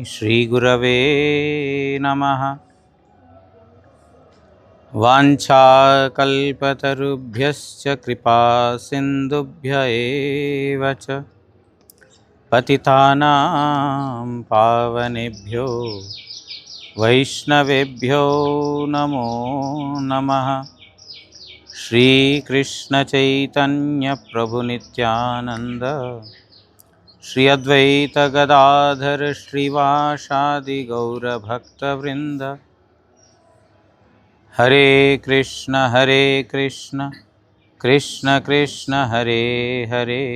श्री गुरवे नमः। वाञ्छाकल्पतरुभ्यश्च कृपा सिन्धुभ्य एव च पतितानां पावनेभ्यो वैष्णवेभ्यो नमो नमः। श्रीकृष्ण चैतन्य प्रभु नित्यानंद श्री अद्वैत गदाधर श्रीवासादि गौरभक्तवृंद। हरे कृष्ण कृष्ण कृष्ण हरे हरे,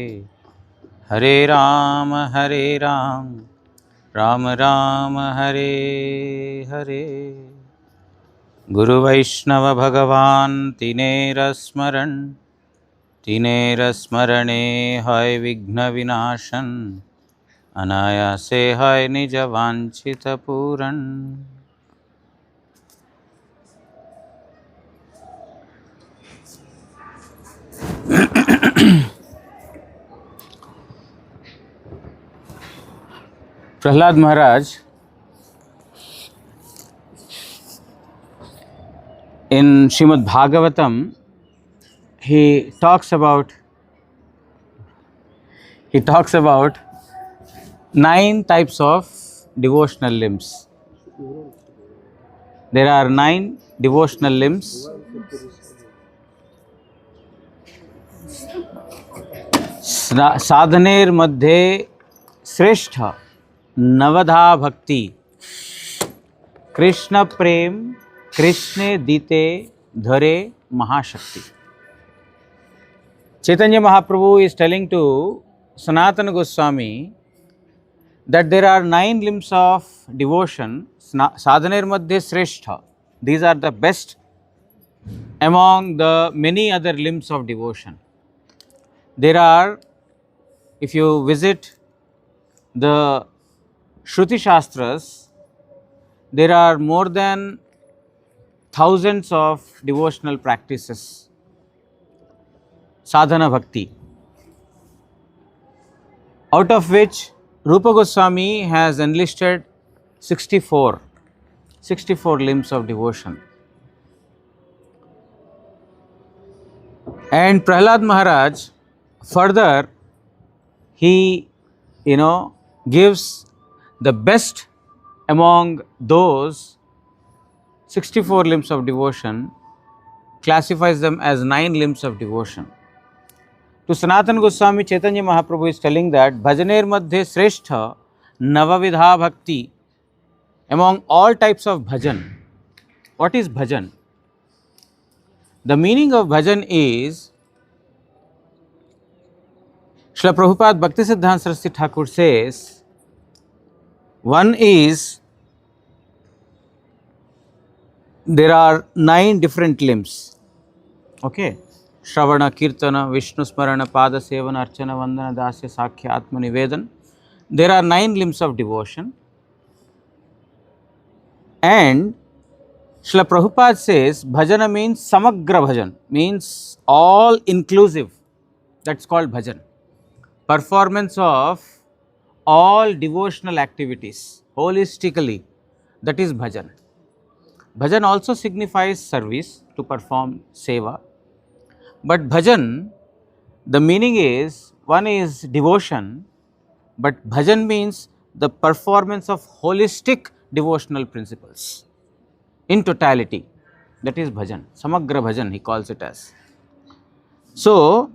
हरे राम राम राम हरे हरे। गुरु वैष्णव भगवान तिनेर स्मरणे हय विघ्न विनाशन, अनायासे हय निज वांछित पूरन। प्रहलाद महाराज in Srimad Bhagavatam, he talks about 9 types of devotional limbs. There are 9 devotional limbs. साधनेर मध्ये श्रेष्ठ नवधा भक्ति, कृष्ण प्रेम कृष्णे दीते धरे महाशक्ति. Chaitanya Mahaprabhu is telling to Sanatana Goswami that there are 9 limbs of devotion. Sadhaner madhye sreshtha. These are the best among the many other limbs of devotion. There are, if you visit the Shruti Shastras, there are more than thousands of devotional practices, sadhana bhakti, out of which Rupa Goswami has enlisted 64 limbs of devotion. And Prahlad Maharaj further, he gives the best among those 64 limbs of devotion, classifies them as 9 limbs of devotion. To Sanatana Goswami, Chaitanya Mahaprabhu is telling that bhajaner madhye sreshtha navavidha bhakti. Among all types of bhajan, what is bhajan? The meaning of bhajan is, Srila Prabhupada Bhaktisiddhanta Saraswati Thakur says, one is, there are 9 different limbs. Okay. Shravana, Kirtana, Vishnu Smarana, Pada Sevana, Archana, Vandana, Dasya, Sakhya, Atma Nivedan. There are 9 limbs of devotion. And Srila Prabhupada says bhajana means samagra bhajan, means all inclusive. That's called bhajan. Performance of all devotional activities holistically, that is bhajan. Bhajan also signifies service, to perform seva. But bhajan, the meaning is, one is devotion, but bhajan means the performance of holistic devotional principles in totality. That is bhajan, samagra bhajan he calls it as. So,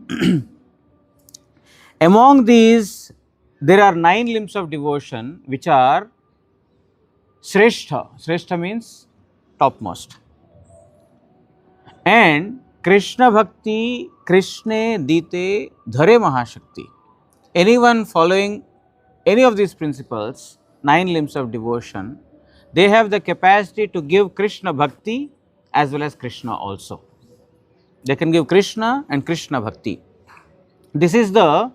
among these, there are 9 limbs of devotion which are sreshtha. Sreshtha means topmost. And Krishna Bhakti, Krishne Dite Dhare Mahashakti. Anyone following any of these principles, 9 limbs of devotion, they have the capacity to give Krishna Bhakti as well as Krishna also. They can give Krishna and Krishna Bhakti. This is the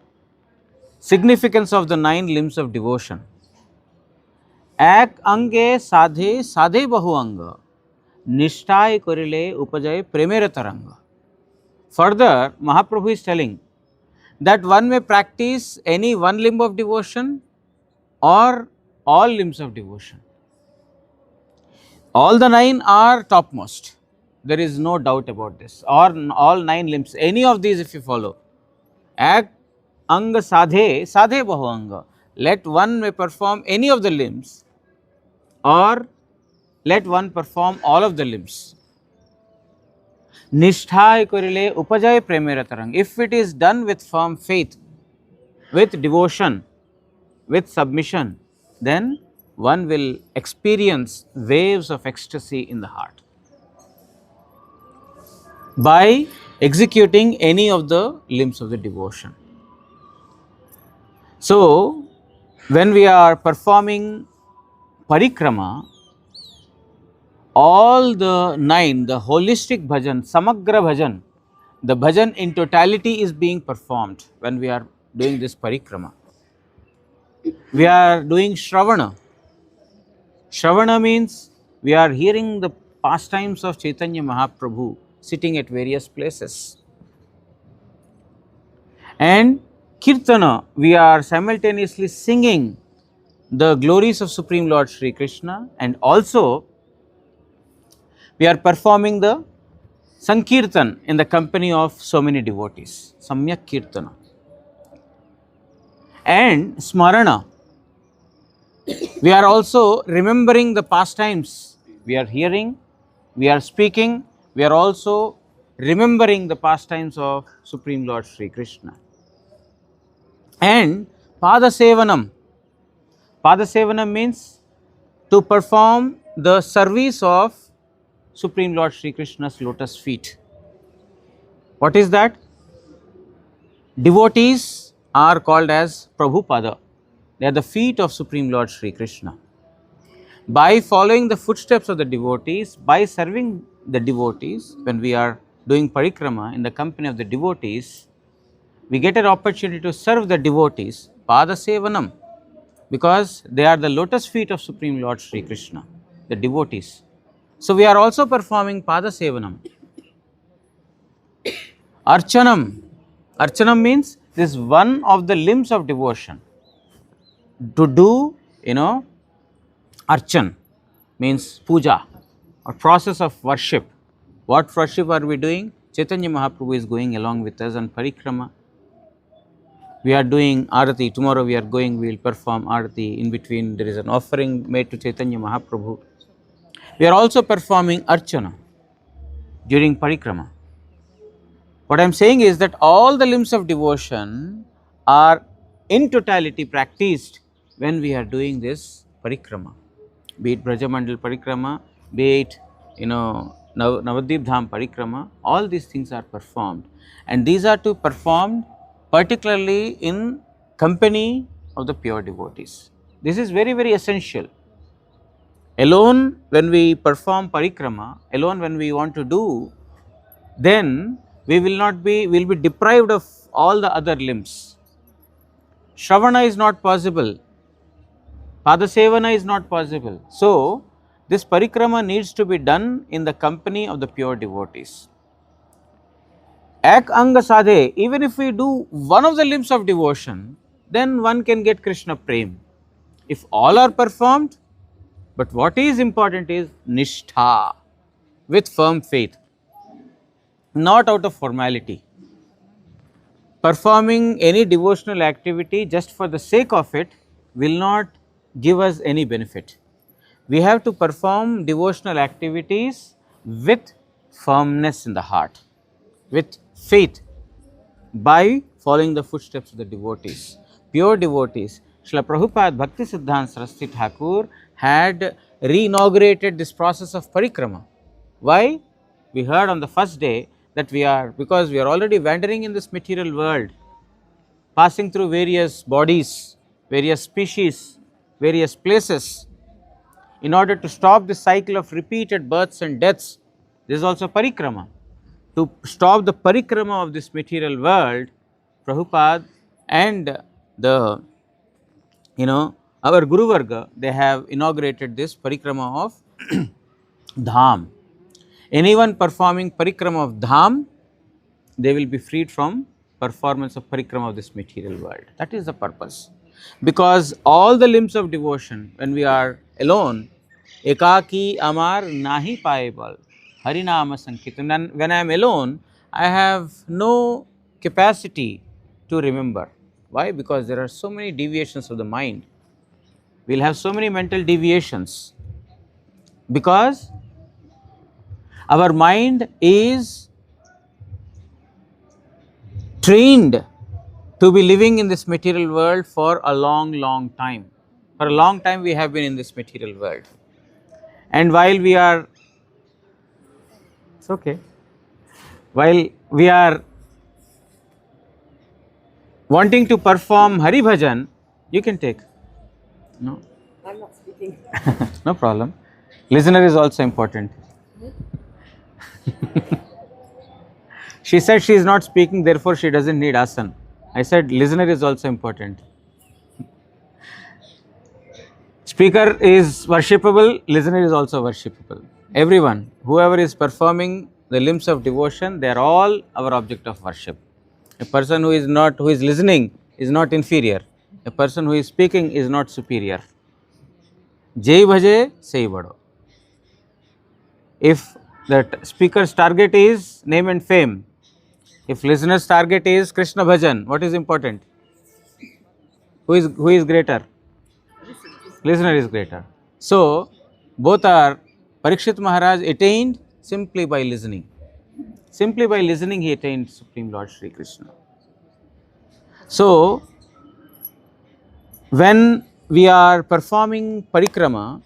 significance of the 9 limbs of devotion. Ek ange sadhe sadhe bahu anga, nishtai korile upajay premera taranga. Further, Mahaprabhu is telling that one may practice any one limb of devotion or all limbs of devotion. All the 9 are topmost. There is no doubt about this. Or all 9 limbs, any of these if you follow. Ak anga sadhe, sadhe bahu anga. Let one may perform any of the limbs, or let one perform all of the limbs. Nishtha korile upajay premeratarang. If it is done with firm faith, with devotion, with submission, then one will experience waves of ecstasy in the heart by executing any of the limbs of the devotion. So, when we are performing parikrama, all the 9, the holistic bhajan, samagra bhajan, the bhajan in totality is being performed when we are doing this parikrama. We are doing Shravana. Shravana means we are hearing the pastimes of Chaitanya Mahaprabhu sitting at various places. And Kirtana, we are simultaneously singing the glories of Supreme Lord Sri Krishna, and also we are performing the Sankirtan in the company of so many devotees, Samyak Kirtana. And Smarana, we are also remembering the pastimes. We are hearing, we are speaking, we are also remembering the pastimes of Supreme Lord Sri Krishna. And Padasevanam. Padasevanam means to perform the service of Supreme Lord Sri Krishna's lotus feet. What is that? Devotees are called as Prabhupada. They are the feet of Supreme Lord Sri Krishna. By following the footsteps of the devotees, by serving the devotees, when we are doing parikrama in the company of the devotees, we get an opportunity to serve the devotees, Padasevanam, because they are the lotus feet of Supreme Lord Sri Krishna, the devotees. So, we are also performing Padasevanam. Archanam. Archanam means this is one of the limbs of devotion. To do, Archan means puja or process of worship. What worship are we doing? Chaitanya Mahaprabhu is going along with us on parikrama. We are doing Arati. Tomorrow we will perform Arati. In between there is an offering made to Chaitanya Mahaprabhu. We are also performing Archana during parikrama. What I am saying is that all the limbs of devotion are in totality practiced when we are doing this parikrama. Be it Brajamandal parikrama, be it Navadvip Dham parikrama, all these things are performed, and these are to performed particularly in company of the pure devotees. This is very, very essential. Alone when we perform parikrama, alone when we want to do, then we will be deprived of all the other limbs. Shravana is not possible, Padasevana is not possible. So, this parikrama needs to be done in the company of the pure devotees. Ek anga sadhe, even if we do one of the limbs of devotion, then one can get Krishna prem. If all are performed, but what is important is nishtha, with firm faith, not out of formality. Performing any devotional activity just for the sake of it will not give us any benefit. We have to perform devotional activities with firmness in the heart, with faith, by following the footsteps of the devotees, pure devotees. Srila Prabhupada Bhakti Siddhanta Saraswati Thakur had re-inaugurated this process of parikrama. Why? We heard on the first day that because we are already wandering in this material world, passing through various bodies, various species, various places. In order to stop the cycle of repeated births and deaths, this is also parikrama. To stop the parikrama of this material world, Prabhupada and our Guru Varga, they have inaugurated this parikrama of Dham. Anyone performing parikrama of Dham, they will be freed from performance of parikrama of this material world. That is the purpose. Because all the limbs of devotion, when we are alone, ekaki amar nahi paebal, harinama sankirtan. When I am alone, I have no capacity to remember. Why? Because there are so many deviations of the mind. We'll have so many mental deviations because our mind is trained to be living in this material world for a long, long time. For a long time, we have been in this material world. And while we are, it's okay, while we are wanting to perform Hari Bhajan, you can take. No? I'm not speaking. No problem. Listener is also important. She said she is not speaking, therefore she doesn't need asan. I said listener is also important. Speaker is worshipable, listener is also worshipable. Everyone, whoever is performing the limbs of devotion, they are all our object of worship. A person who is listening is not inferior. A person who is speaking is not superior. Jai bhaje, sei bado. If the speaker's target is name and fame, if listener's target is Krishna bhajan, what is important? Who is greater? Listener is greater. So both are Parikshit Maharaj attained simply by listening. Simply by listening he attained Supreme Lord Shri Krishna. So when we are performing parikrama,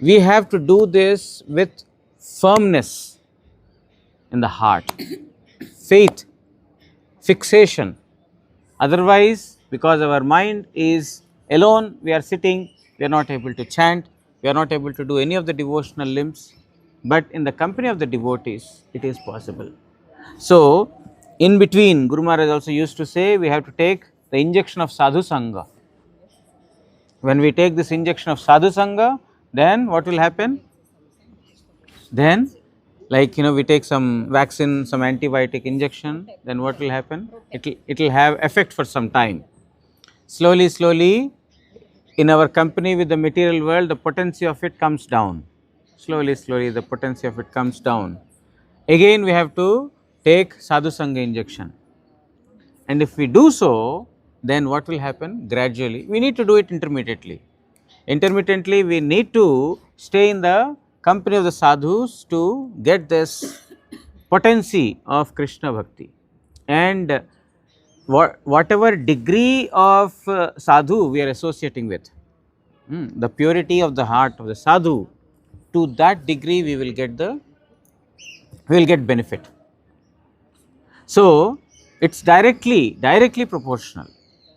we have to do this with firmness in the heart, faith, fixation. Otherwise, because our mind is alone, we are sitting, we are not able to chant, we are not able to do any of the devotional limbs. But in the company of the devotees, it is possible. So, in between, Guru Maharaj also used to say, we have to take the injection of sadhu sangha. When we take this injection of sadhu sangha, then what will happen? Then, like we take some vaccine, some antibiotic injection, then what will happen? It will have effect for some time. Slowly, slowly, in our company with the material world, the potency of it comes down. Slowly, slowly, the potency of it comes down. Again, we have to take sadhu sangha injection. And if we do so, then what will happen? Gradually, we need to do it intermittently. Intermittently, we need to stay in the company of the sadhus to get this potency of Krishna bhakti. And whatever degree of sadhu we are associating with, the purity of the heart of the sadhu, to that degree we will get benefit. So it's directly proportional.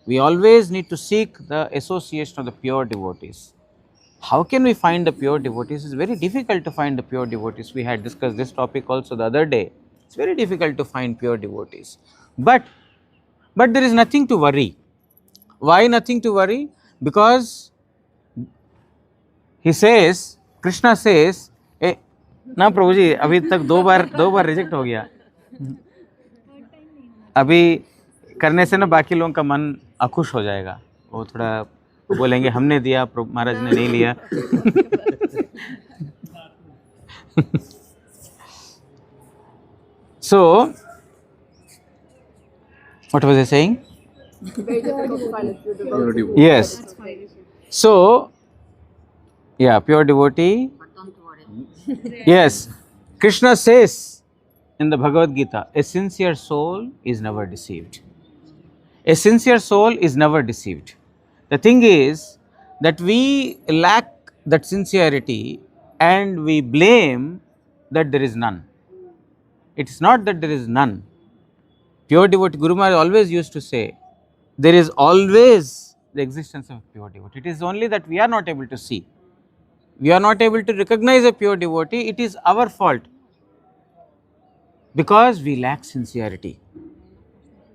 We always need to seek the association of the pure devotees. How can we find the pure devotees? It's very difficult to find the pure devotees. We had discussed this topic also the other day. It's very difficult to find pure devotees. But there is nothing to worry. Why nothing to worry? Because he says, Krishna says, ना प्रभु जी अभी तक दो बार reject हो गया, अभी करने से ना बाकी लोगों का मन अखुश हो जाएगा, वो थोड़ा बोलेंगे हमने दिया महाराज ने नहीं लिया. So what was I saying? Yes. So yeah, pure devotee. Yes, Krishna says in the Bhagavad Gita, a sincere soul is never deceived. A sincere soul is never deceived. The thing is that we lack that sincerity and we blame that there is none. It is not that there is none. Pure devotee, Guru Maharaj always used to say, there is always the existence of pure devotee. It is only that we are not able to see. We are not able to recognize a pure devotee. It is our fault because we lack sincerity.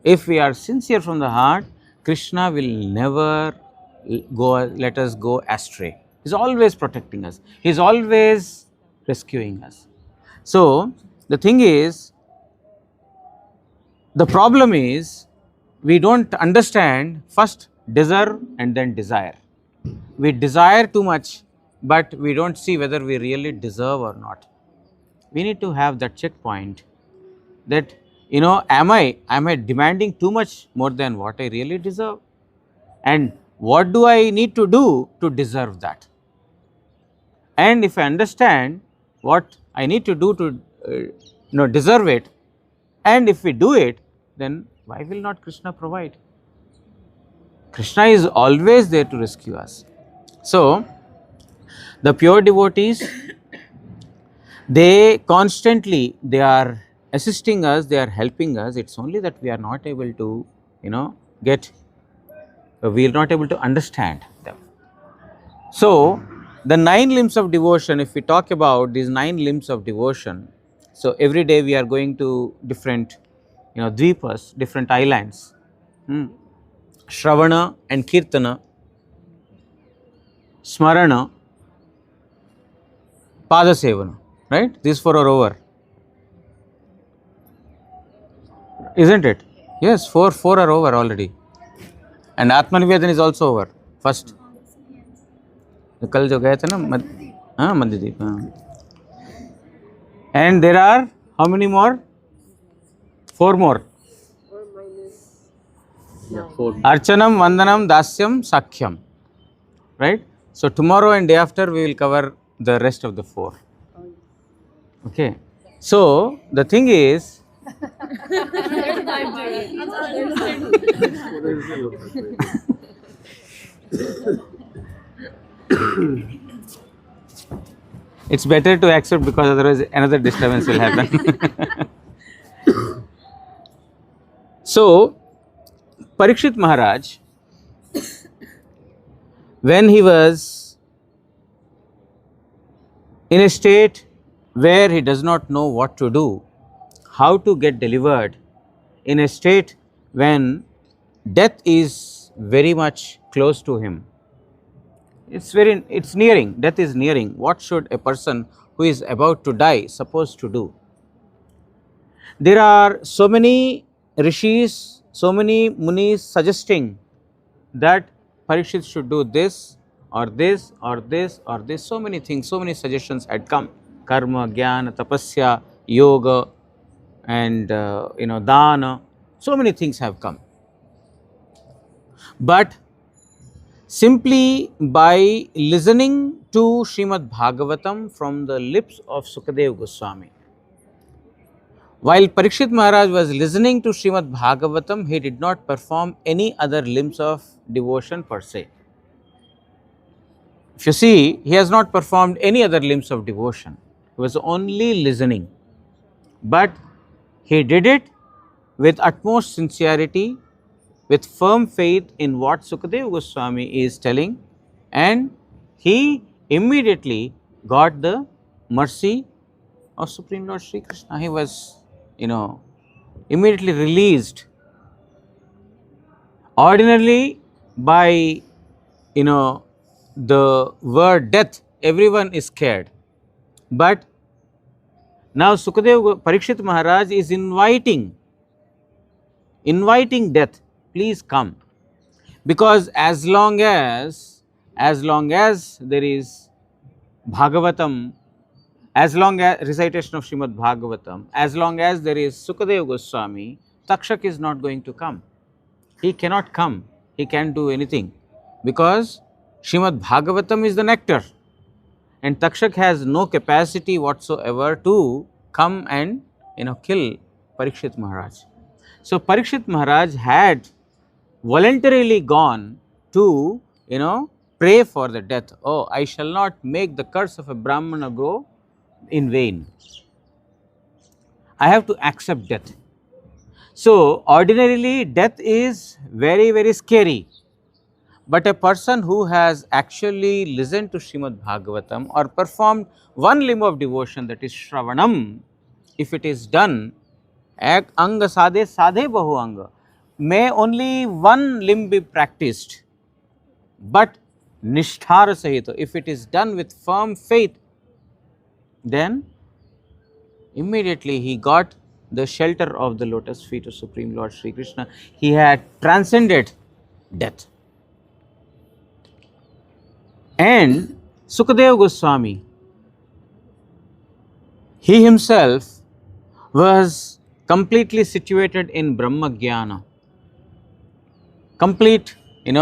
If we are sincere from the heart, Krishna will never let us go astray. He is always protecting us. He is always rescuing us. So the thing is, the problem is we don't understand first deserve and then desire. We desire too much, but we don't see whether we really deserve or not. We need to have that checkpoint that, am I demanding too much more than what I really deserve? And what do I need to do to deserve that? And if I understand what I need to do to deserve it, and if we do it, then why will not Krishna provide? Krishna is always there to rescue us. So, the pure devotees, they constantly, they are assisting us, they are helping us. It's only that we are not able to, we are not able to understand them. So, the 9 limbs of devotion, if we talk about these 9 limbs of devotion, so every day we are going to different, dvipas, different islands, Shravana and Kirtana, Smarana, Padasevana, right? These 4 are over, isn't it? Yes, 4 are over already. And Atmanivedan is also over, first. कल जो गए थे ना मध्यदीप, and there are how many more? 4 more. Archanam, Vandanam, Dasyam, Sakhyam, right? So tomorrow and day after we will cover the rest of the 4. Okay. So the thing is, it's better to accept, because otherwise another disturbance will happen. So, Parikshit Maharaj, when he was in a state where he does not know what to do, how to get delivered, in a state when death is very much close to him, it's nearing, death is nearing. What should a person who is about to die supposed to do? There are so many rishis, so many munis suggesting that Parikshit should do this or this or this or this. So many things, so many suggestions had come. Karma, Jnana, Tapasya, Yoga, and Dana. So many things have come. But simply by listening to Srimad Bhagavatam from the lips of Sukadeva Goswami, while Parikshit Maharaj was listening to Srimad Bhagavatam, he did not perform any other limbs of devotion per se. If you see, he has not performed any other limbs of devotion. He was only listening. But he did it with utmost sincerity, with firm faith in what Sukadeva Goswami is telling, and he immediately got the mercy of Supreme Lord Sri Krishna. He was, immediately released. Ordinarily, by, the word death, everyone is scared. But now Parikshit Maharaj is inviting death, please come. Because as long as there is Bhagavatam, as long as recitation of Srimad Bhagavatam, as long as there is Sukadeva Goswami, Takshak is not going to come. He cannot come, he can't do anything, because Srimad Bhagavatam is the nectar, and Takshak has no capacity whatsoever to come and kill Parikshit Maharaj. So Parikshit Maharaj had voluntarily gone to pray for the death. Oh, I shall not make the curse of a Brahmana go in vain. I have to accept death. So ordinarily death is very, very scary. But a person who has actually listened to Srimad Bhagavatam or performed one limb of devotion, that is Shravanam, if it is done, ek anga sadhe sadhe bahu anga, may only one limb be practiced, but nisthara sahita, if it is done with firm faith, then immediately he got the shelter of the lotus feet of Supreme Lord Sri Krishna. He had transcended death. And Sukadeva Goswami, he himself was completely situated in Brahma Jnana. Complete, he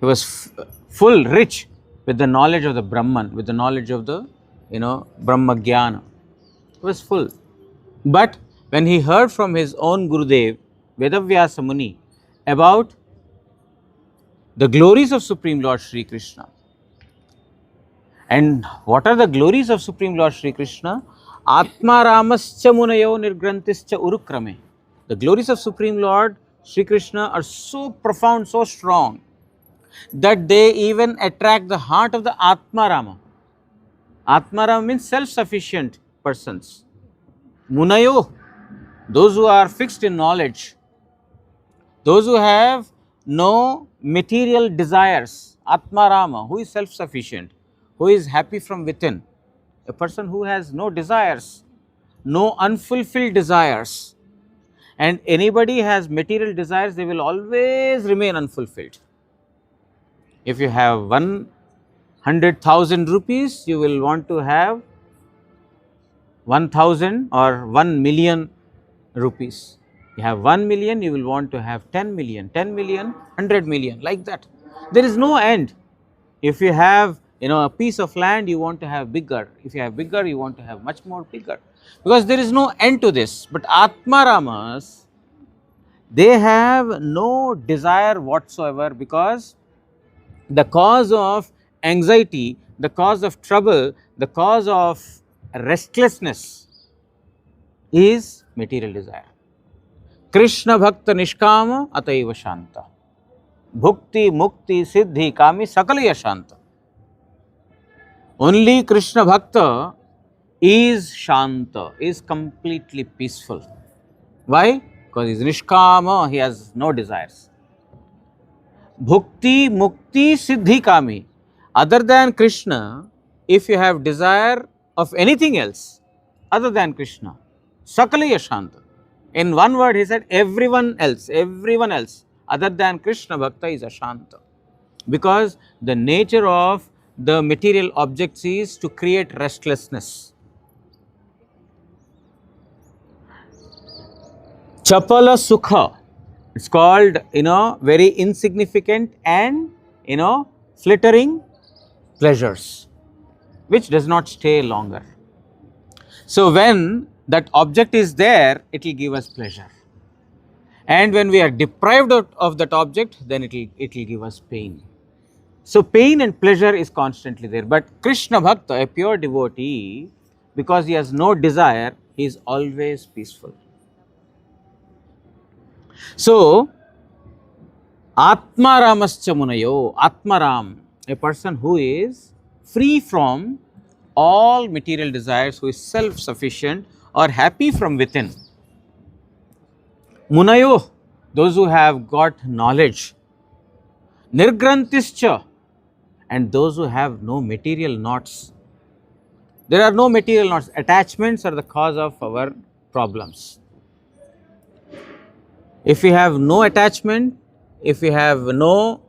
was full, rich with the knowledge of the Brahman, with the knowledge of the, Brahma Jnana. He was full. But when he heard from his own Gurudev, Vedavyasa Muni, about the glories of Supreme Lord Sri Krishna. And what are the glories of Supreme Lord Sri Krishna? Atma Ramascha Munayo Nirgrantischa Urukrame. The glories of Supreme Lord Sri Krishna are so profound, so strong, that they even attract the heart of the Atma Rama. Atma Rama means self-sufficient persons. Munayo, those who are fixed in knowledge, those who have no material desires. Atma Rama, who is self-sufficient, who is happy from within. A person who has no desires, no unfulfilled desires. And anybody has material desires, they will always remain unfulfilled. If you have 100,000 rupees, you will want to have 1,000 or 1 million rupees. You have 1 million, you will want to have 10 million, 10 million, 100 million, like that. There is no end. If you have, a piece of land, you want to have bigger. If you have bigger, you want to have much more bigger. Because there is no end to this. But Atma Ramas, they have no desire whatsoever, because the cause of anxiety, the cause of trouble, the cause of restlessness is material desire. Krishna Bhakta Nishkama Ataiva Shanta. Bhukti Mukti Siddhi Kami Sakalaya Shanta. Only Krishna Bhakta is Shanta, is completely peaceful. Why? Because he is Nishkama, he has no desires. Bhukti Mukti Siddhi Kami. Other than Krishna, if you have desire of anything else other than Krishna, Sakalaya Shanta. In one word, he said, everyone else other than Krishna Bhakta is Ashanta. Because the nature of the material objects is to create restlessness. Chapala Sukha, it's called, very insignificant and, flittering pleasures, which does not stay longer. So when that object is there, it will give us pleasure. And when we are deprived of that object, then it will give us pain. So pain and pleasure is constantly there. But Krishna Bhakta, a pure devotee, because he has no desire, he is always peaceful. So, Atma Ramascha Munayo, Atma Ram, a person who is free from all material desires, who is self-sufficient or happy from within. Munayo, those who have got knowledge. Nirgrantischa, and those who have no material knots. There are no material knots. Attachments are the cause of our problems. If we have no attachment, if we have no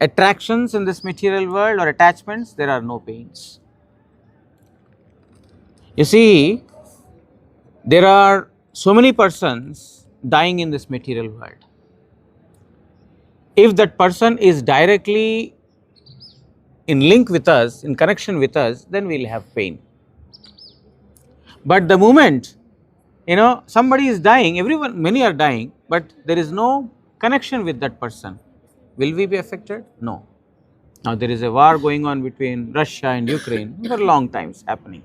attractions in this material world or attachments, there are no pains. You see, there are so many persons dying in this material world. If that person is directly in link with us, in connection with us, then we will have pain. But the moment, somebody is dying, many are dying, but there is no connection with that person, will we be affected? No. Now there is a war going on between Russia and Ukraine for long times happening.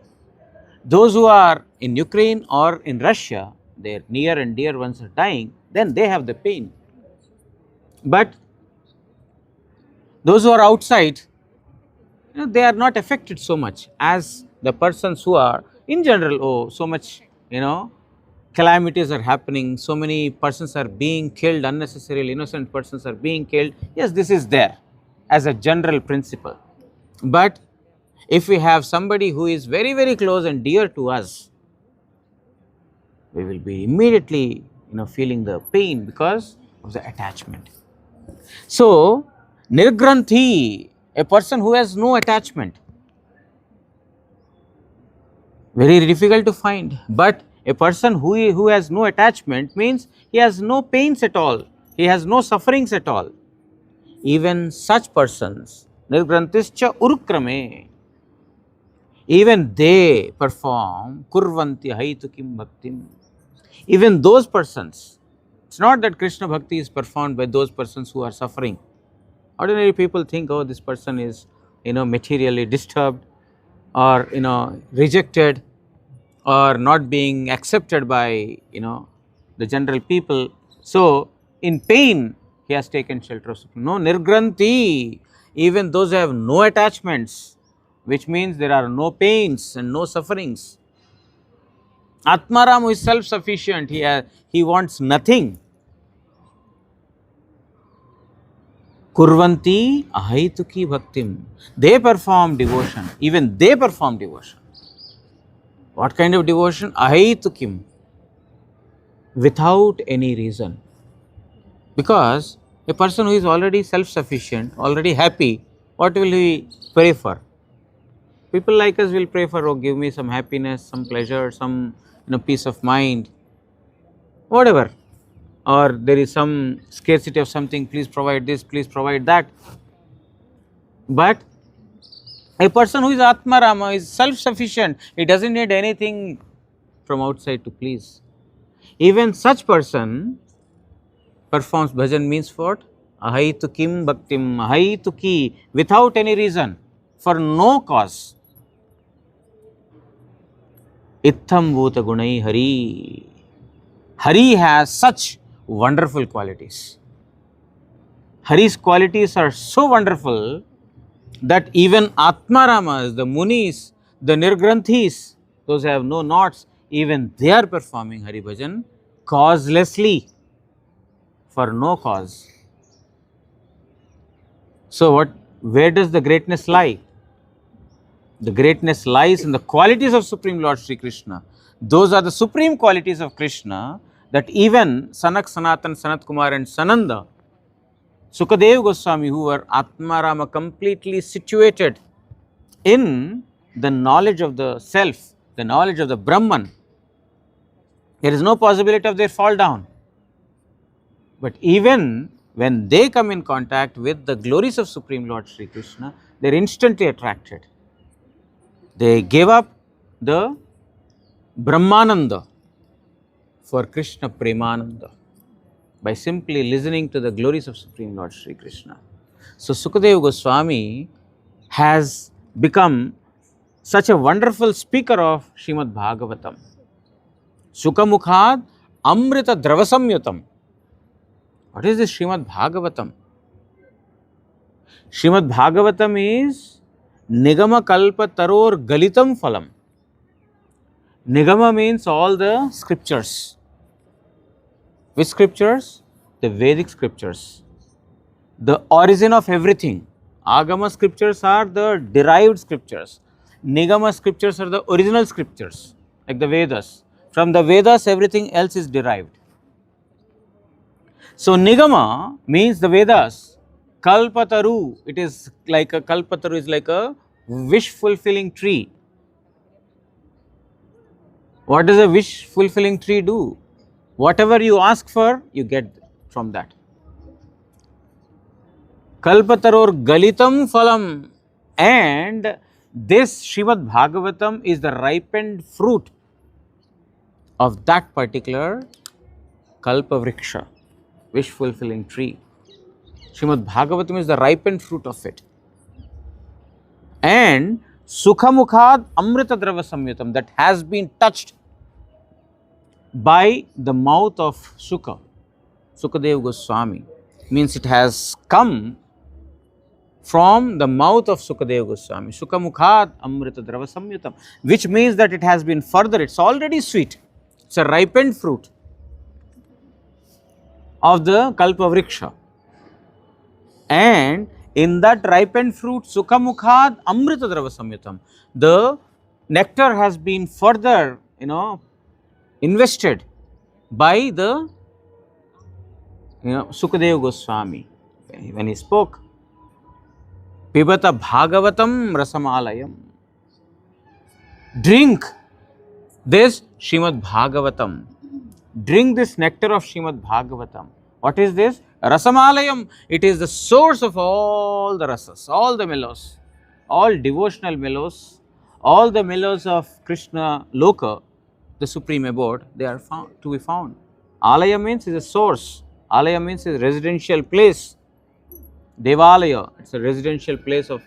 Those who are in Ukraine or in Russia, their near and dear ones are dying, then they have the pain. But those who are outside, they are not affected so much as the persons who are in general. So much, calamities are happening, so many persons are being killed unnecessarily, innocent persons are being killed. Yes, this is there as a general principle. But if we have somebody who is very, very close and dear to us, we will be immediately, feeling the pain because of the attachment. So, nirgranthi, a person who has no attachment, very difficult to find. But a person who has no attachment means he has no pains at all, he has no sufferings at all. Even such persons, nirgrantischa urukrame, even they perform kurvanti haitukim bhaktim. Even those persons, it's not that Krishna bhakti is performed by those persons who are suffering. Ordinary people think, oh, this person is, materially disturbed or, rejected or not being accepted by, the general people. So, in pain, he has taken shelter of Supreme. No, nirgranti, even those who have no attachments, which means there are no pains and no sufferings. Atmaram is self-sufficient, he wants nothing. Kurvanti ahaituki bhaktim. They perform devotion, even they perform devotion. What kind of devotion? Ahaitukim, without any reason. Because a person who is already self-sufficient, already happy, what will he pray for? People like us will pray for, oh, give me some happiness, some pleasure, some peace of mind, whatever. Or there is some scarcity of something, please provide this, please provide that. But a person who is Atmarama is self-sufficient, he doesn't need anything from outside to please. Even such person performs bhajan means what? Ahaitukim bhaktim, ahaituki, without any reason, for no cause. Itham bhuta gunai hari. Hari has such wonderful qualities. Hari's qualities are so wonderful that even Atmaramas, the Munis, the Nirgranthis, those who have no knots, even they are performing Hari Bhajan causelessly, for no cause. So, where does the greatness lie? The greatness lies in the qualities of Supreme Lord Sri Krishna. Those are the supreme qualities of Krishna that even Sanak, Sanatan, Sanat Kumar and Sananda, Sukadev Goswami, who were Atmarama, completely situated in the knowledge of the self, the knowledge of the Brahman, there is no possibility of their fall down. But even when they come in contact with the glories of Supreme Lord Sri Krishna, they are instantly attracted. They gave up the Brahmananda for Krishna Premananda by simply listening to the glories of Supreme Lord Sri Krishna. So, Sukadeva Goswami has become such a wonderful speaker of Srimad Bhagavatam. Sukamukhad Amrita Dravasamyutam. What is this Srimad Bhagavatam? Srimad Bhagavatam is Nigama Kalpa Taror Galitam Phalam. Nigama means all the scriptures. Which scriptures? The Vedic scriptures. The origin of everything. Agama scriptures are the derived scriptures. Nigama scriptures are the original scriptures, like the Vedas. From the Vedas, everything else is derived. So, Nigama means the Vedas. Kalpataru, it is like a Kalpataru is like a wish fulfilling tree. What does a wish fulfilling tree do? Whatever you ask for, you get from that. Kalpataror Galitam Phalam, and this Srimad Bhagavatam is the ripened fruit of that particular Kalpavriksha, wish fulfilling tree. Srimad Bhagavatam is the ripened fruit of it. And Sukhamukhad Amrita Drava Samyutam, that has been touched by the mouth of Sukadeva Goswami, means it has come from the mouth of Sukadeva Goswami. Sukhamukhad Amrita Drava Samyutam, which means that it has been further, it's already sweet. It's a ripened fruit of the Kalpavriksha. And in that ripened fruit, Sukhamukhad Amrita Drava Samyutam, the nectar has been further, invested by the Sukadeva Goswami when he spoke. Pibata Bhagavatam Rasamalayam. Drink this Srimad Bhagavatam. Drink this nectar of Srimad Bhagavatam. What is this? Rasamalayam. It is the source of all the rasas, all the mellows, all devotional mellows, all the mellows of Krishna Loka, the supreme abode, they are found to be found. Alaya means is a source. Alaya means is a residential place. Devalaya, it's a residential place of,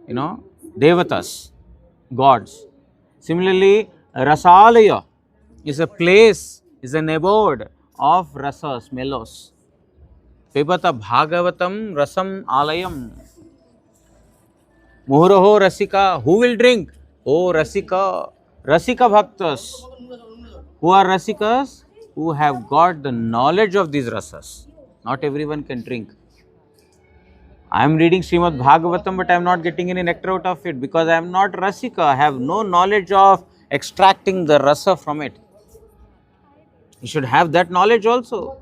devatas, gods. Similarly, Rasalaya is a place, is an abode of rasas, mellows. Pibata Bhagavatam Rasam Alayam. Muhuraho Rasika. Who will drink? Oh Rasika. Rasika Bhaktas. Who are Rasikas? Who have got the knowledge of these rasas. Not everyone can drink. I am reading Srimad Bhagavatam, but I am not getting any nectar out of it because I am not Rasika. I have no knowledge of extracting the rasa from it. You should have that knowledge also.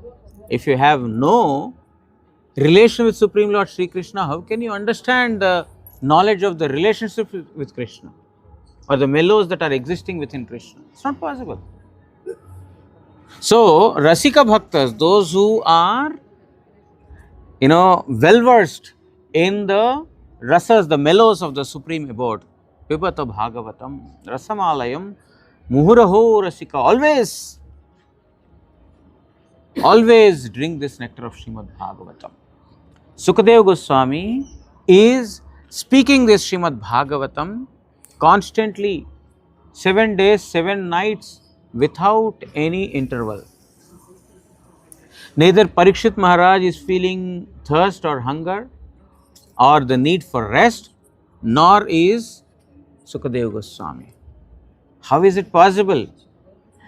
If you have no relation with Supreme Lord Sri Krishna, how can you understand the knowledge of the relationship with Krishna or the mellows that are existing within Krishna? It's not possible. So, Rasika Bhaktas, those who are, well versed in the rasas, the mellows of the Supreme Abode, Pibata Bhagavatam, Rasamalayam, Muhuraho Rasika, always drink this nectar of Srimad Bhagavatam. Sukadeva Goswami is speaking this Srimad Bhagavatam constantly, 7 days, 7 nights, without any interval. Neither Parikshit Maharaj is feeling thirst or hunger or the need for rest, nor is Sukadeva Goswami. How is it possible?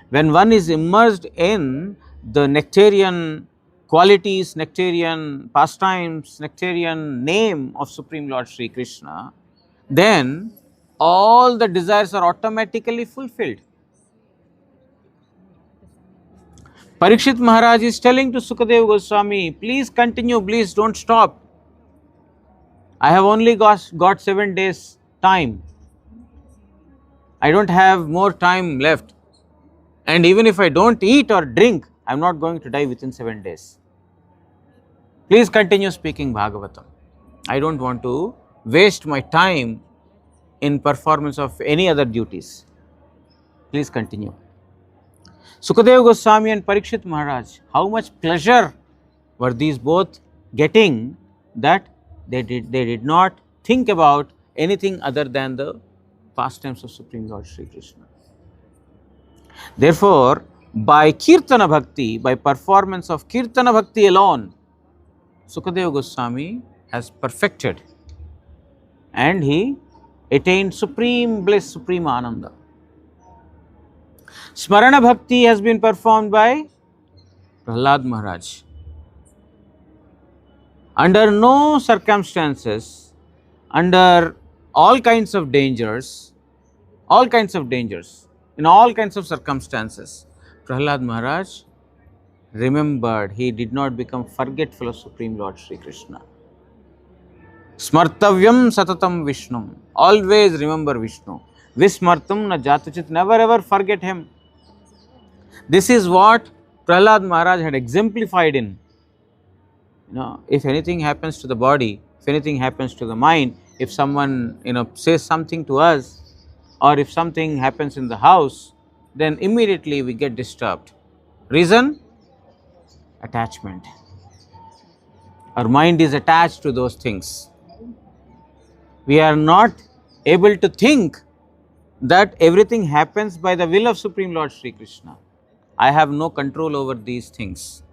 When one is immersed in the nectarian qualities, nectarian pastimes, nectarian name of Supreme Lord Sri Krishna, then all the desires are automatically fulfilled. Parikshit Maharaj is telling to Sukadeva Goswami, please continue, please don't stop. I have only got 7 days time. I don't have more time left. And even if I don't eat or drink, I am not going to die within 7 days. Please continue speaking Bhagavatam. I don't want to waste my time in performance of any other duties. Please continue. Sukadeva Goswami and Parikshit Maharaj, how much pleasure were these both getting that they did not think about anything other than the pastimes of Supreme Lord Sri Krishna. Therefore, by Kirtana Bhakti, by performance of Kirtana Bhakti alone, Sukadeva Goswami has perfected and he attained supreme bliss, supreme Ananda. Smarana Bhakti has been performed by Prahlad Maharaj. Under no circumstances, under all kinds of dangers, in all kinds of circumstances, Prahlad Maharaj remembered, he did not become forgetful of Supreme Lord Sri Krishna. Smartavyam satatam Vishnum, always remember Vishnu. Vismartam na jatachit, never ever forget him. This is what Prahlad Maharaj had exemplified in. If anything happens to the body, if anything happens to the mind, if someone says something to us, or if something happens in the house, then immediately we get disturbed. Reason? Attachment. Our mind is attached to those things. We are not able to think that everything happens by the will of Supreme Lord Sri Krishna. I have no control over these things.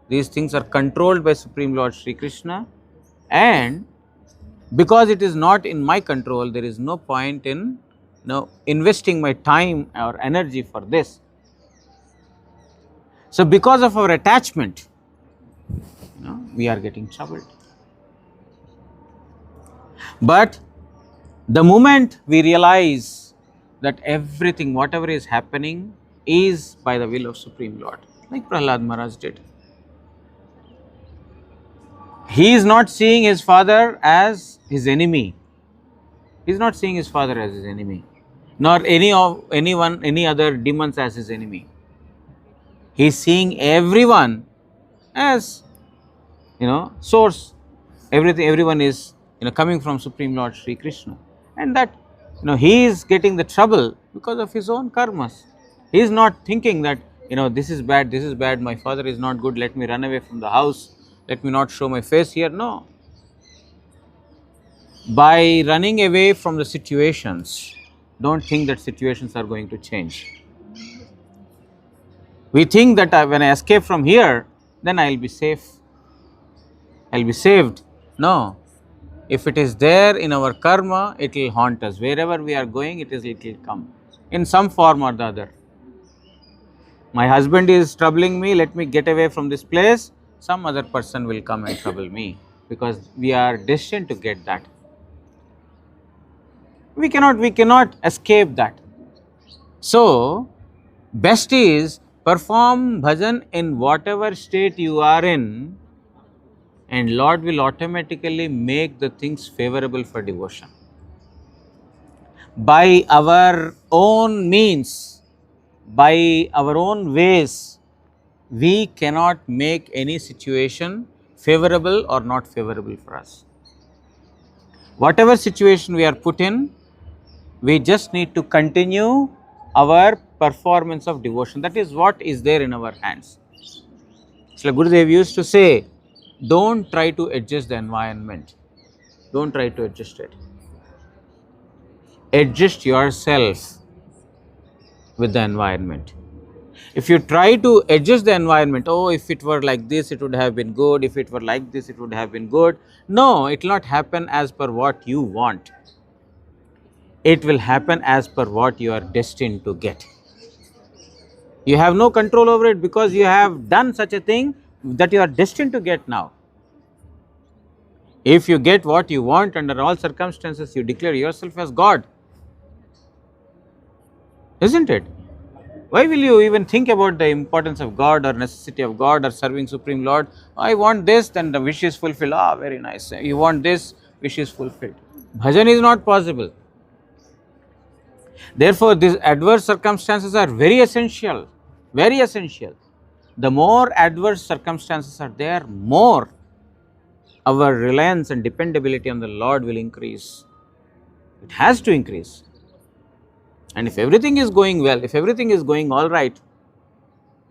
These things are controlled by Supreme Lord Sri Krishna, and because it is not in my control, there is no point in investing my time or energy for this. So, because of our attachment, we are getting troubled. But the moment we realize that everything, whatever is happening, is by the will of Supreme Lord, like Prahlad Maharaj did. He is not seeing his father as his enemy. He is not seeing his father as his enemy, nor any other demons as his enemy. He is seeing everyone as source. Everyone is coming from Supreme Lord Sri Krishna, and that he is getting the trouble because of his own karmas. He is not thinking that this is bad, my father is not good, let me run away from the house, let me not show my face here. No. By running away from the situations, don't think that situations are going to change. We think that when I escape from here, then I will be safe, I will be saved. No. If it is there in our karma, it will haunt us. Wherever we are going, it will come in some form or the other. My husband is troubling me, let me get away from this place. Some other person will come and trouble me, because we are destined to get that. We cannot escape that. So, best is perform bhajan in whatever state you are in, and Lord will automatically make the things favorable for devotion. By our own means, by our own ways, we cannot make any situation favorable or not favorable for us. Whatever situation we are put in, we just need to continue our performance of devotion. That is what is there in our hands. So Gurudev used to say, don't try to adjust the environment. Don't try to adjust it. Adjust yourself with the environment. If you try to adjust the environment, oh, if it were like this, it would have been good. If it were like this, it would have been good. No, it will not happen as per what you want. It will happen as per what you are destined to get. You have no control over it, because you have done such a thing that you are destined to get now. If you get what you want under all circumstances, you declare yourself as God. Isn't it? Why will you even think about the importance of God or necessity of God or serving Supreme Lord? I want this, then the wish is fulfilled. Ah, very nice. You want this, wish is fulfilled. Bhajan is not possible. Therefore, these adverse circumstances are very essential. Very essential. The more adverse circumstances are there, more our reliance and dependability on the Lord will increase. It has to increase. And if everything is going well, if everything is going all right,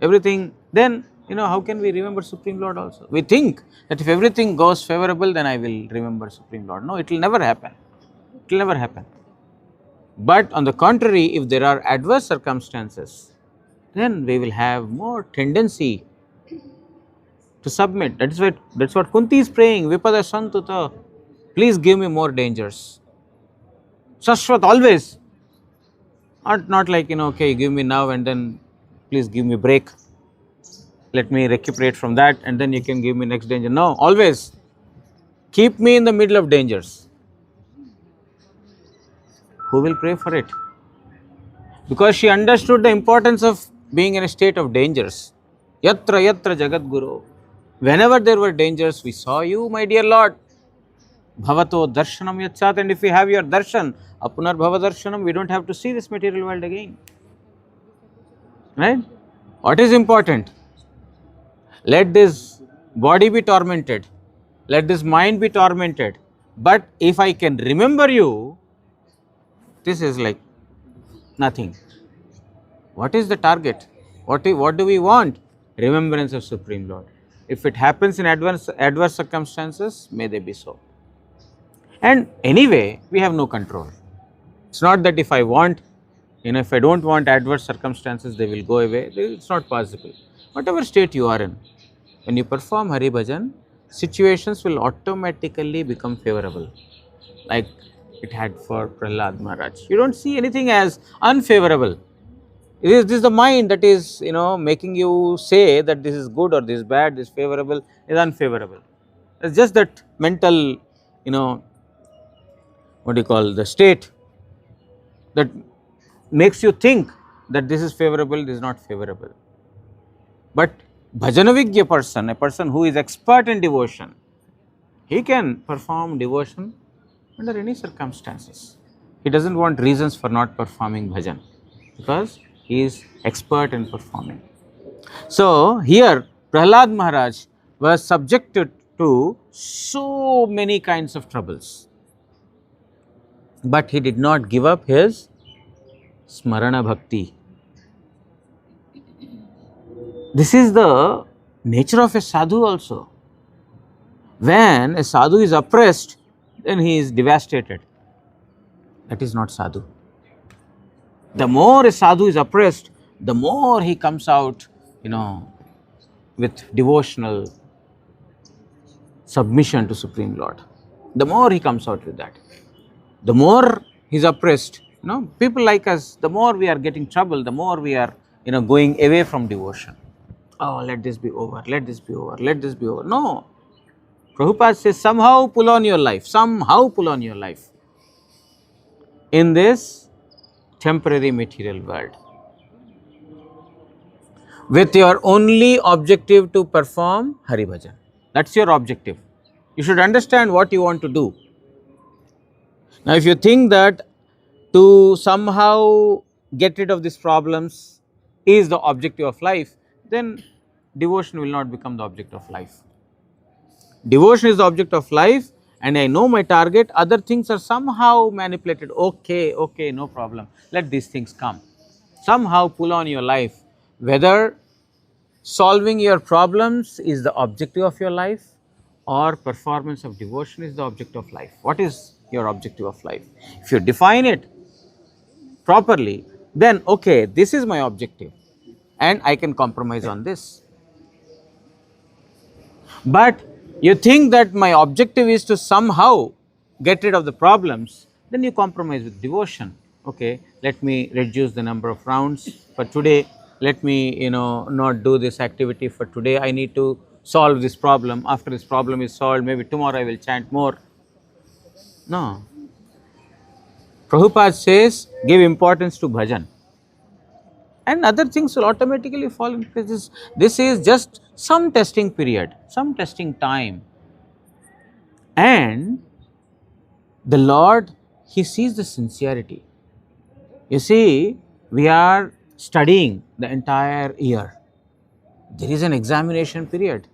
everything, then how can we remember Supreme Lord also? We think that if everything goes favorable, then I will remember Supreme Lord. No, it will never happen. It will never happen. But on the contrary, if there are adverse circumstances, then we will have more tendency to submit. That's what Kunti is praying. Vipada Santuta, please give me more dangers. Shashwat, always. Not like, okay, give me now and then please give me break. Let me recuperate from that and then you can give me next danger. No, always. Keep me in the middle of dangers. Who will pray for it? Because she understood the importance of being in a state of dangers. Yatra yatra Jagat Guru. Whenever there were dangers, we saw you, my dear Lord. Bhavato darshanam yatsat. And if we have your darshan, apunar bhava darshanam, we don't have to see this material world again. Right? What is important? Let this body be tormented. Let this mind be tormented. But if I can remember you, this is like nothing. What is the target? What do we want? Remembrance of Supreme Lord. If it happens in adverse circumstances, may they be so. And anyway, we have no control. It's not that if I want, if I don't want adverse circumstances, they will go away. It's not possible. Whatever state you are in, when you perform Hari Bhajan, situations will automatically become favorable. Like it had for Prahlad Maharaj. You don't see anything as unfavorable. This is the mind that is, making you say that this is good or this is bad, this is favorable, is unfavorable. It's just that mental, the state that makes you think that this is favorable, this is not favorable. But bhajanavigya person, a person who is expert in devotion, he can perform devotion under any circumstances. He doesn't want reasons for not performing bhajan because he is expert in performing. So here Prahlad Maharaj was subjected to so many kinds of troubles, but he did not give up his smarana bhakti. This is the nature of a sadhu also. When a sadhu is oppressed, then he is devastated. That is not sadhu. The more a sadhu is oppressed, the more he comes out, with devotional submission to Supreme Lord. The more he comes out with that, the more he is oppressed. People like us, the more we are getting trouble, the more we are, going away from devotion. Oh, let this be over, let this be over, let this be over. No. Prabhupada says, somehow pull on your life, somehow pull on your life in this temporary material world, with your only objective to perform Hari Bhajan. That's your objective. You should understand what you want to do. Now, if you think that to somehow get rid of these problems is the objective of life, then devotion will not become the object of life. Devotion is the object of life, and I know my target. Other things are somehow manipulated. Okay, no problem. Let these things come. Somehow pull on your life. Whether solving your problems is the objective of your life or performance of devotion is the object of life. What is your objective of life? If you define it properly, then okay, this is my objective and I can compromise on this. But you think that my objective is to somehow get rid of the problems, then you compromise with devotion. Okay, let me reduce the number of rounds for today. Let me, not do this activity for today. I need to solve this problem. After this problem is solved, maybe tomorrow I will chant more. No. Prabhupada says, give importance to bhajan, and other things will automatically fall in place. This is just some testing period, some testing time. And the Lord, He sees the sincerity. You see, we are studying the entire year. There is an examination period.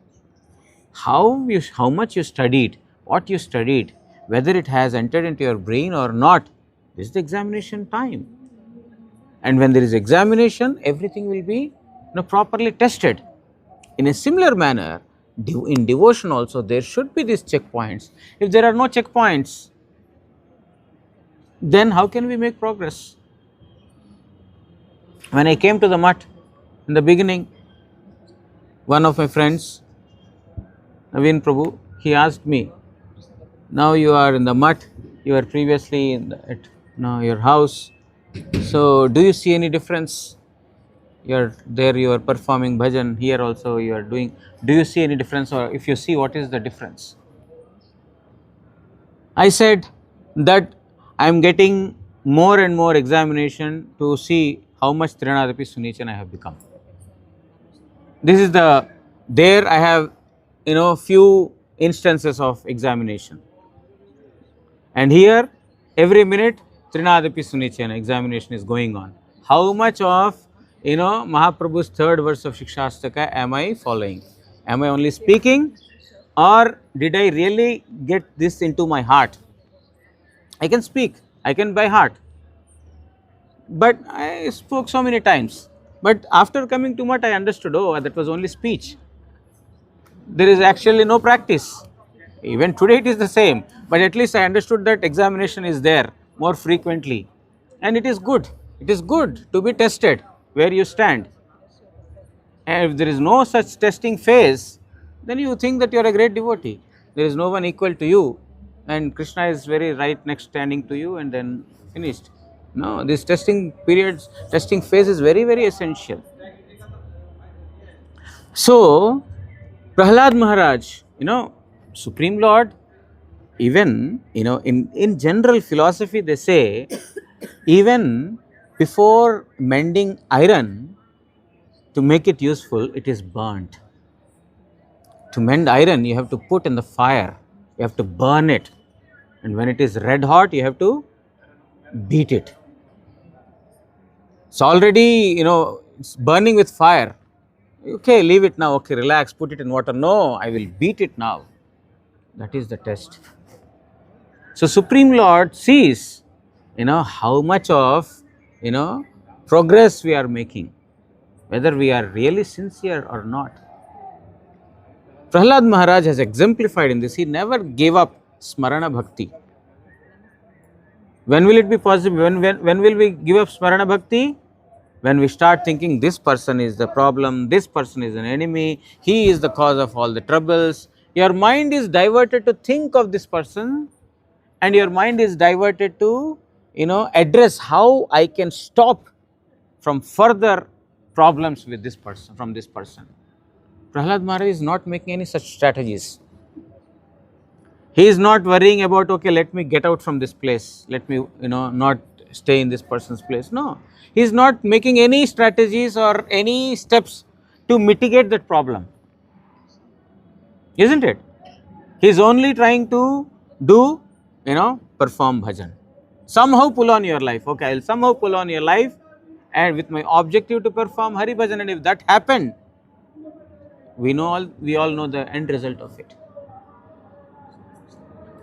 How much you studied, what you studied, whether it has entered into your brain or not, this is the examination time. And when there is examination, everything will be properly tested. In a similar manner, in devotion also, there should be these checkpoints. If there are no checkpoints, then how can we make progress? When I came to the mutt in the beginning, one of my friends, Naveen Prabhu, he asked me, now you are in the mutt, you were previously at your house, so do you see any difference? You are there, you are performing bhajan, here also you are doing, do you see any difference, or if you see, what is the difference? I said that I am getting more and more examination to see how much Trinadapi Sunichan I have become. This is there I have few instances of examination, and here every minute Trinadapi Sunichan examination is going on. How much of Mahaprabhu's third verse of Shikshastaka am I following? Am I only speaking, or did I really get this into my heart? I can speak, I can by heart, but I spoke so many times. But after coming to mutt, I understood, oh, that was only speech. There is actually no practice. Even today it is the same, but at least I understood that examination is there more frequently, and it is good. It is good to be tested where you stand. And if there is no such testing phase, then you think that you are a great devotee. There is no one equal to you, and Krishna is very right next standing to you, and then finished. No, this testing periods, testing phase is very, very essential. So, Prahlad Maharaj, Supreme Lord, even, in general philosophy they say, even before mending iron, to make it useful, it is burnt. To mend iron, you have to put in the fire, you have to burn it, and when it is red hot, you have to beat it. It's already, it's burning with fire. Okay, leave it now. Okay, relax, put it in water. No, I will beat it now. That is the test. So Supreme Lord sees, how much of, progress we are making, whether we are really sincere or not. Prahlad Maharaj has exemplified in this. He never gave up Smarana Bhakti. When will it be possible? When will we give up Smarana Bhakti? When we start thinking this person is the problem, this person is an enemy, he is the cause of all the troubles. Your mind is diverted to think of this person, and your mind is diverted to, address how I can stop from further problems with this person, from this person. Prahlad Maharaj is not making any such strategies. He is not worrying about, okay, let me get out from this place, let me, not stay in this person's place. No, he is not making any strategies or any steps to mitigate that problem, isn't it? He is only trying to do, perform bhajan. Somehow pull on your life. Okay, I will somehow pull on your life, and with my objective to perform Hari bhajan, and if that happened, we all know the end result of it.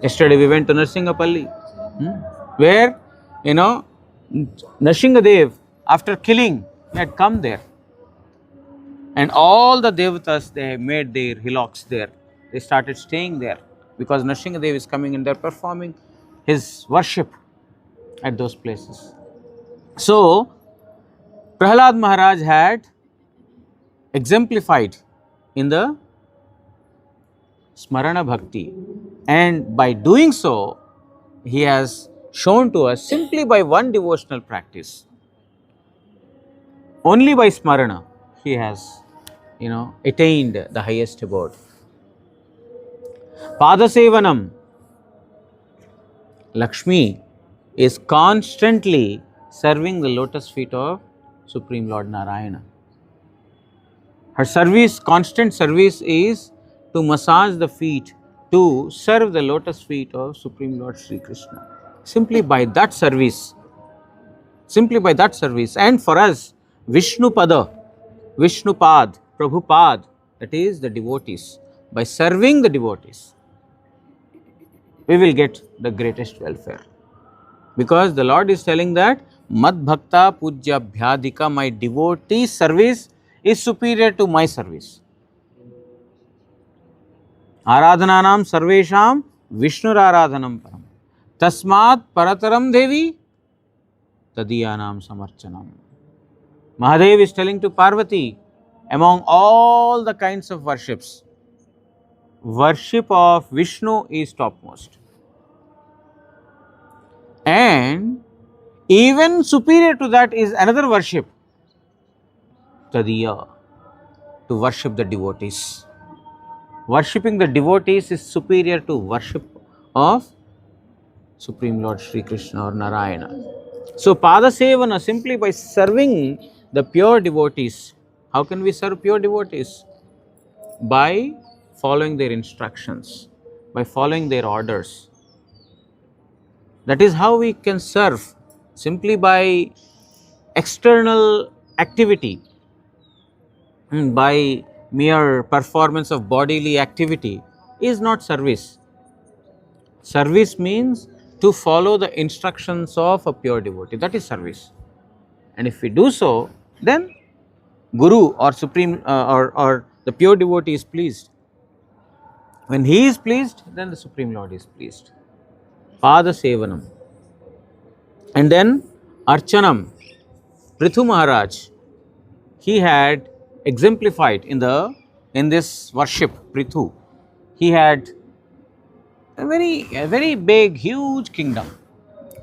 Yesterday we went to Narsingapalli, where, Nrsingadev, after killing, he had come there. And all the devatas, they made their hillocks there. They started staying there because Nrsingadev is coming and they are performing his worship at those places. So, Prahlad Maharaj had exemplified in the Smarana Bhakti, and by doing so, he has shown to us simply by one devotional practice, only by Smarana, he has, attained the highest abode. Padasevanam, Lakshmi is constantly serving the lotus feet of Supreme Lord Narayana. Her service, constant service, is to massage the feet, to serve the lotus feet of Supreme Lord Sri Krishna. Simply by that service, and for us, Vishnu Pada, Vishnu Pad, Prabhupad, that is the devotees. By serving the devotees, we will get the greatest welfare. Because the Lord is telling that Mad Bhakta Pujya Bhyadika, my devotee service is superior to my service. Aradhananam sarvesham Vishnur Aradhanam param. Tasmat parataram devi tadiyanam samarchanam. Mahadev is telling to Parvati, among all the kinds of worships, worship of Vishnu is topmost. And even superior to that is another worship, Tadiya, to worship the devotees. Worshipping the devotees is superior to worship of Supreme Lord Sri Krishna or Narayana. So, Padasevana, simply by serving the pure devotees. How can we serve pure devotees? By following their instructions, by following their orders. That is how we can serve. Simply by external activity, by mere performance of bodily activity, is not service. Service means to follow the instructions of a pure devotee. That is service. And if we do so, then Guru or Supreme or the pure devotee is pleased. When he is pleased, then the Supreme Lord is pleased. Pada Sevanam. And then Archanam. Prithu Maharaj, he had exemplified in this worship, Prithu. He had a very big, huge kingdom,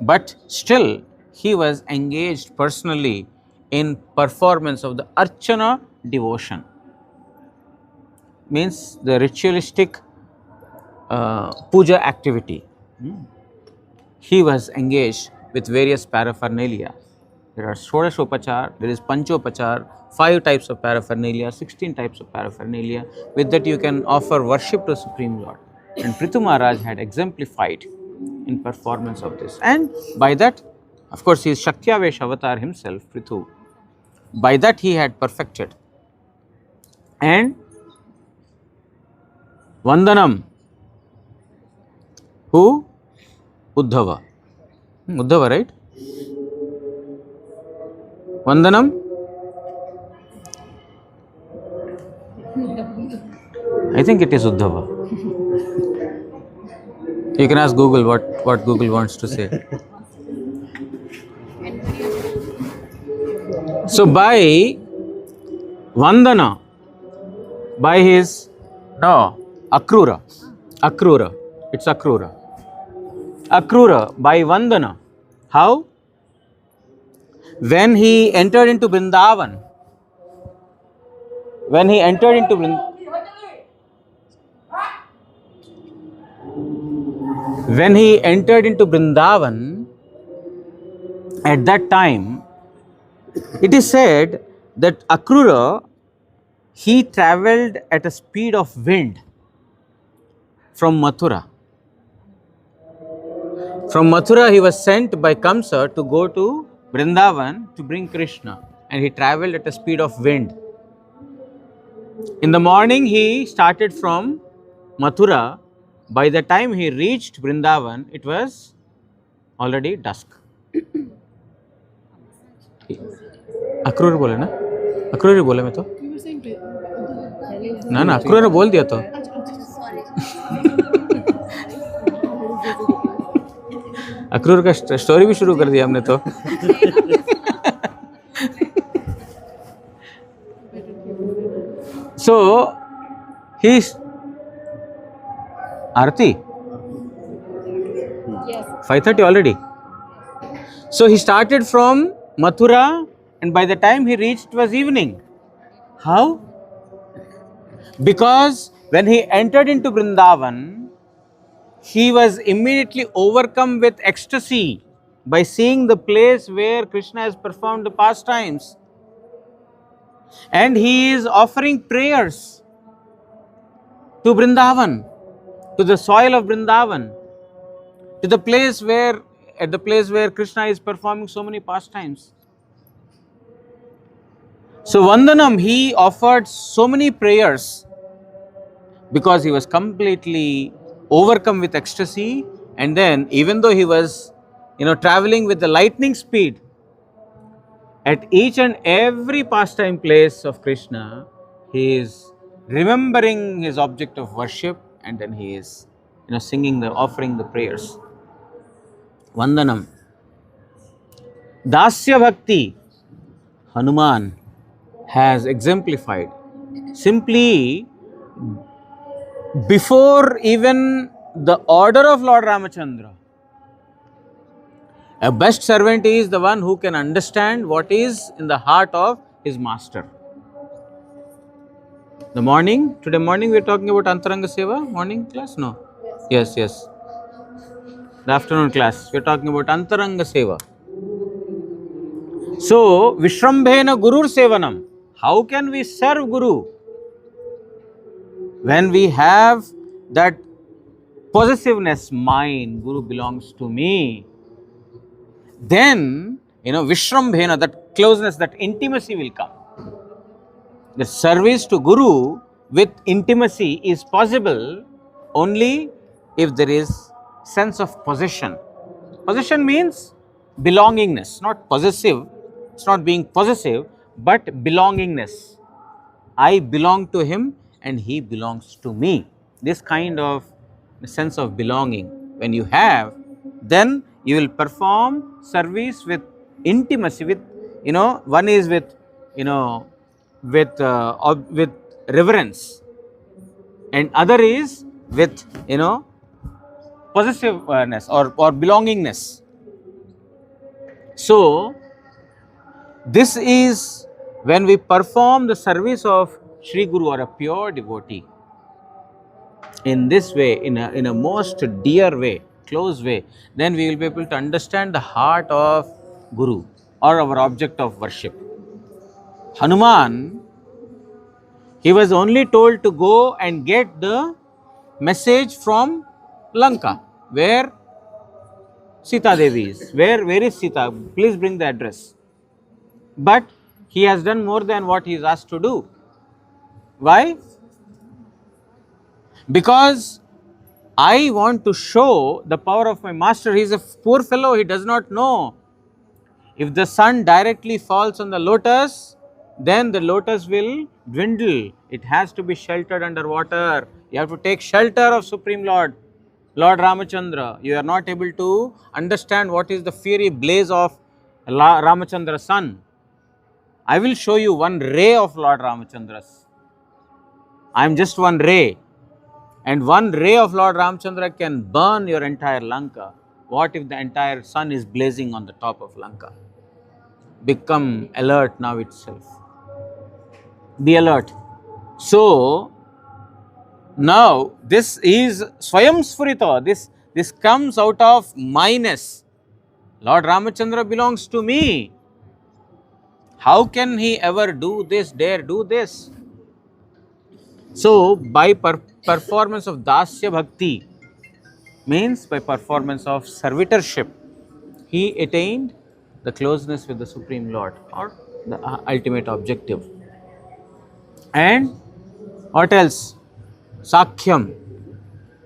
but still he was engaged personally in performance of the Archana devotion. Means the ritualistic puja activity. He was engaged with various paraphernalia. There are Shodashopachar, there is Panchopachar, 5 types of paraphernalia, 16 types of paraphernalia. With that you can offer worship to Supreme Lord. And Prithu Maharaj had exemplified in performance of this. And by that, of course, he is Shaktyavesh avatar himself, Prithu. By that he had perfected. And Vandanam, who? Uddhava. Uddhava, right? Vandanam? I think it is Uddhava. You can ask Google what Google wants to say. So by Vandana, by his, no, Akrura, it's Akrura. Akrura, by Vandana. How? When he entered into Vrindavan, when he entered into Vrindavan, at that time, it is said that Akrura, he travelled at a speed of wind from Mathura. From Mathura, he was sent by Kamsa to go to Vrindavan to bring Krishna, and he travelled at a speed of wind. In the morning, he started from Mathura. By the time he reached Vrindavan, it was already dusk. Akrur बोले ना, अक्रूर ही बोले मैं तो ना अक्रूर ने बोल दिया तो अक्रूर का स्टोरी भी शुरू कर दिया हमने तो so he's Arati 5:30 already. So he started from Mathura, and by the time he reached, it was evening. How? Because when he entered into Vrindavan, he was immediately overcome with ecstasy by seeing the place where Krishna has performed the pastimes. And he is offering prayers to Vrindavan, to the soil of Vrindavan, to the place where, at the place where Krishna is performing so many pastimes. So Vandanam, he offered so many prayers because he was completely overcome with ecstasy, and then even though he was, traveling with the lightning speed, at each and every pastime place of Krishna, he is remembering his object of worship, and then he is, singing offering the prayers. Vandanam. Dasya Bhakti, Hanuman has exemplified. Simply, before even the order of Lord Ramachandra, a best servant is the one who can understand what is in the heart of his master. Today morning we are talking about Antaranga Seva, morning class? No? Yes. The afternoon class, we are talking about Antaranga Seva. So, Vishrambhena Gurur Sevanam. How can we serve Guru? When we have that possessiveness, mine, Guru belongs to me, then, Vishrambhena, that closeness, that intimacy will come. The service to Guru with intimacy is possible only if there is sense of possession. Possession means belongingness, not possessive. It's not being possessive, but belongingness. I belong to him and he belongs to me. This kind of sense of belonging, when you have, then you will perform service with intimacy, with, one is with, with reverence, and other is with, possessiveness or belongingness. So, this is when we perform the service of Sri Guru or a pure devotee in this way, in a most dear way, close way, then we will be able to understand the heart of Guru. or our object of worship. Hanuman, he was only told to go and get the message from Lanka, where Sita Devi is. Where is Sita? Please bring the address. But he has done more than what he is asked to do. Why? Because I want to show the power of my master. He is a poor fellow, he does not know. If the sun directly falls on the lotus, then the lotus will dwindle. It has to be sheltered under water. You have to take shelter of Supreme Lord, Lord Ramachandra. You are not able to understand what is the fiery blaze of Ramachandra's sun. I will show you one ray of Lord Ramachandra's. I am just one ray. And one ray of Lord Ramachandra can burn your entire Lanka. What if the entire sun is blazing on the top of Lanka? Become alert now itself. Be alert. So, now this is Swayam Sfurita. This comes out of minus. Lord Ramachandra belongs to me. How can he ever do this, dare do this? So, by performance of Dasya Bhakti, means by performance of servitorship, he attained the closeness with the Supreme Lord, or the ultimate objective. And what else? Sakhyam.